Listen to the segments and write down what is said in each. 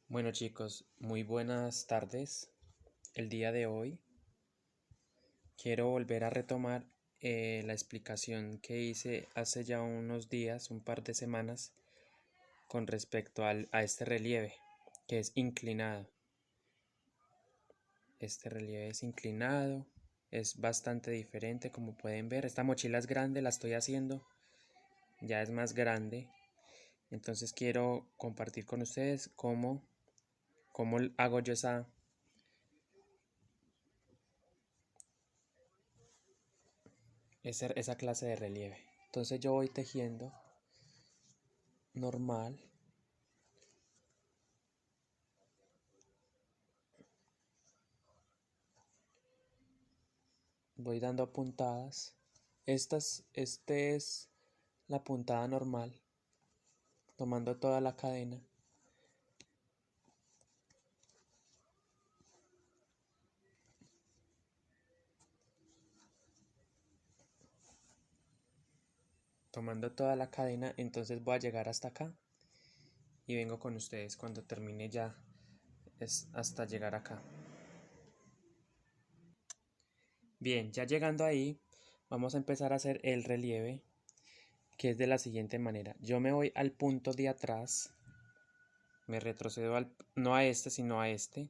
Bueno chicos, muy buenas tardes. El día de hoy quiero volver a retomar la explicación que hice hace ya unos días, un par de semanas, con respecto a este relieve, que es inclinado. Este relieve es inclinado, es bastante diferente como pueden ver. Esta mochila es grande, la estoy haciendo, ya es más grande. Entonces quiero compartir con ustedes cómo hago yo esa clase de relieve. Entonces yo voy tejiendo normal, voy dando puntadas. Este es la puntada normal, tomando toda la cadena. Tomando toda la cadena, entonces voy a llegar hasta acá y vengo con ustedes cuando termine ya, es hasta llegar acá. Bien, ya llegando ahí, vamos a empezar a hacer el relieve, que es de la siguiente manera. Yo me voy al punto de atrás, me retrocedo no a este, sino a este.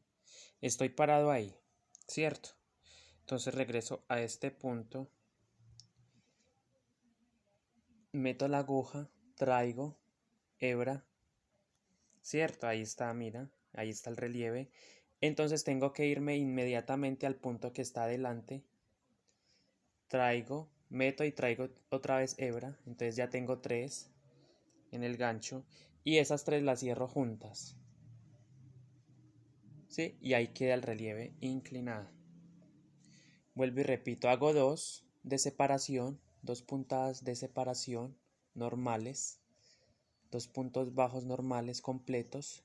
Estoy parado ahí, ¿cierto? Entonces regreso a este punto, meto la aguja, traigo hebra, ¿cierto? Ahí está, mira, ahí está el relieve. Entonces tengo que irme inmediatamente al punto que está adelante. Traigo, meto y traigo otra vez hebra. Entonces ya tengo 3 en el gancho. Y esas 3 las cierro juntas. ¿Sí? Y ahí queda el relieve inclinado. Vuelvo y repito, hago 2 de separación, 2 puntadas de separación normales, 2 puntos bajos normales completos.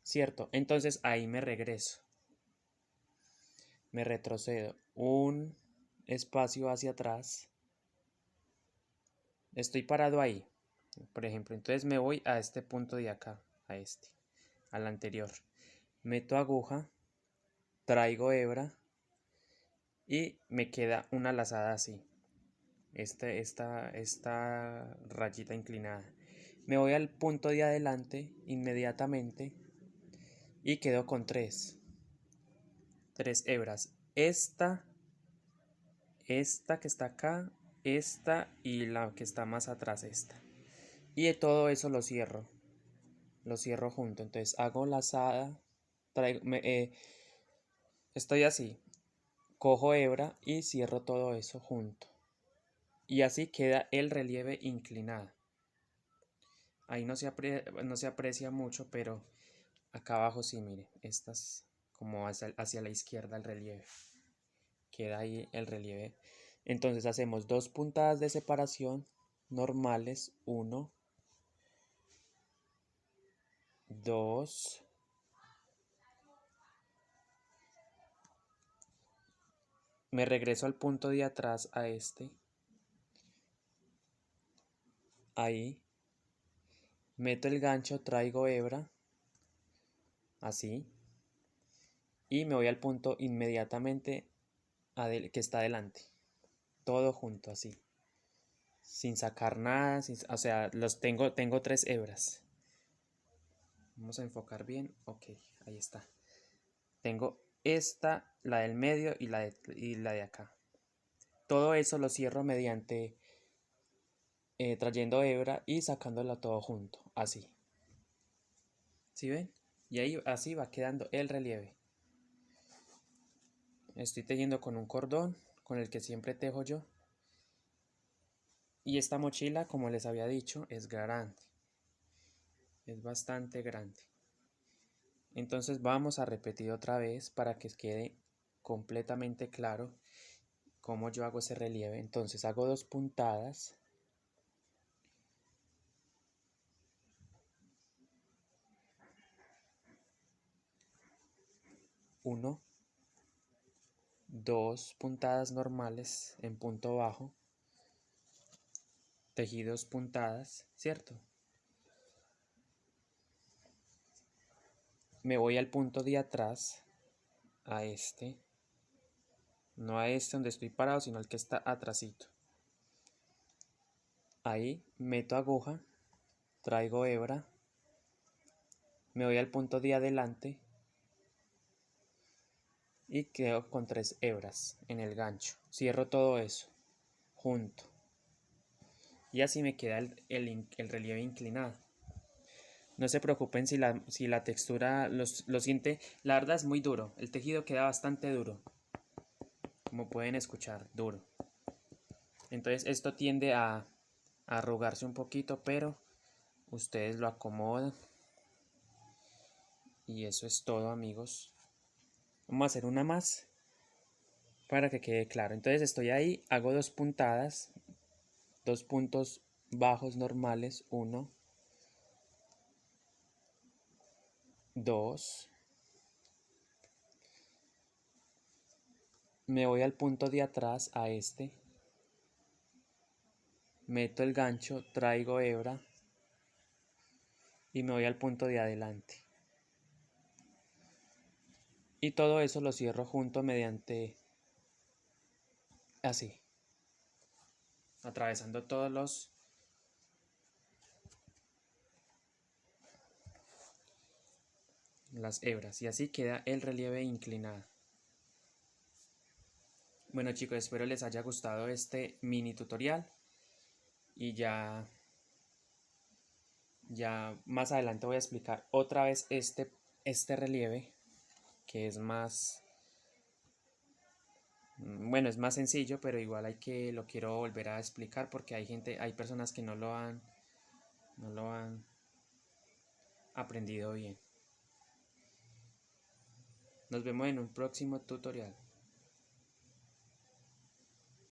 ¿Cierto? Entonces ahí me regreso. Me retrocedo un espacio hacia atrás. Estoy parado ahí, por ejemplo. Entonces me voy a este punto de acá, al anterior. Meto aguja, traigo hebra y me queda una lazada así. Esta rayita inclinada. Me voy al punto de adelante inmediatamente y quedo con 3 hebras. Esta que está acá, esta y la que está más atrás, esta. Y de todo eso lo cierro junto. Entonces hago lazada, estoy así, cojo hebra y cierro todo eso junto. Y así queda el relieve inclinado. Ahí no se aprecia mucho, pero acá abajo sí, mire, estas como hacia la izquierda el relieve. Queda ahí el relieve. Entonces hacemos 2 puntadas de separación normales, 1, 2, me regreso al punto de atrás a ahí, meto el gancho, traigo hebra, así, y me voy al punto inmediatamente que está adelante, todo junto así, sin sacar nada, o sea, tengo 3 hebras. Vamos a enfocar bien, ok, ahí está. Tengo esta, la del medio y la de acá. Todo eso lo cierro mediante trayendo hebra y sacándola todo junto, así. ¿Sí ven? Y ahí así va quedando el relieve. Estoy tejiendo con un cordón, con el que siempre tejo yo. Y esta mochila, como les había dicho, es grande. Es bastante grande. Entonces vamos a repetir otra vez para que quede completamente claro cómo yo hago ese relieve. Entonces hago 2 puntadas. Uno, 2 puntadas normales en punto bajo. Tejí 2 puntadas, ¿cierto? me voy al punto de atrás, a este, no a este donde estoy parado, sino al que está atrasito. Ahí meto aguja, traigo hebra, me voy al punto de adelante y quedo con 3 hebras en el gancho. Cierro todo eso junto y así me queda el relieve inclinado. No se preocupen si la textura lo siente, la verdad es muy duro, el tejido queda bastante duro, como pueden escuchar, duro. Entonces esto tiende a arrugarse un poquito, pero ustedes lo acomodan. Y eso es todo, amigos. Vamos a hacer una más para que quede claro. Entonces estoy ahí, hago 2 puntadas, 2 puntos bajos normales, 1, 2. Me voy al punto de atrás, a este. Meto el gancho, traigo hebra y me voy al punto de adelante. Y todo eso lo cierro junto mediante así, atravesando todos las hebras y así queda el relieve inclinado. Bueno chicos, espero les haya gustado este mini tutorial y ya más adelante voy a explicar otra vez este relieve que es más, bueno, es más sencillo, pero igual lo quiero volver a explicar porque hay personas que no lo han aprendido bien. Nos vemos en un próximo tutorial.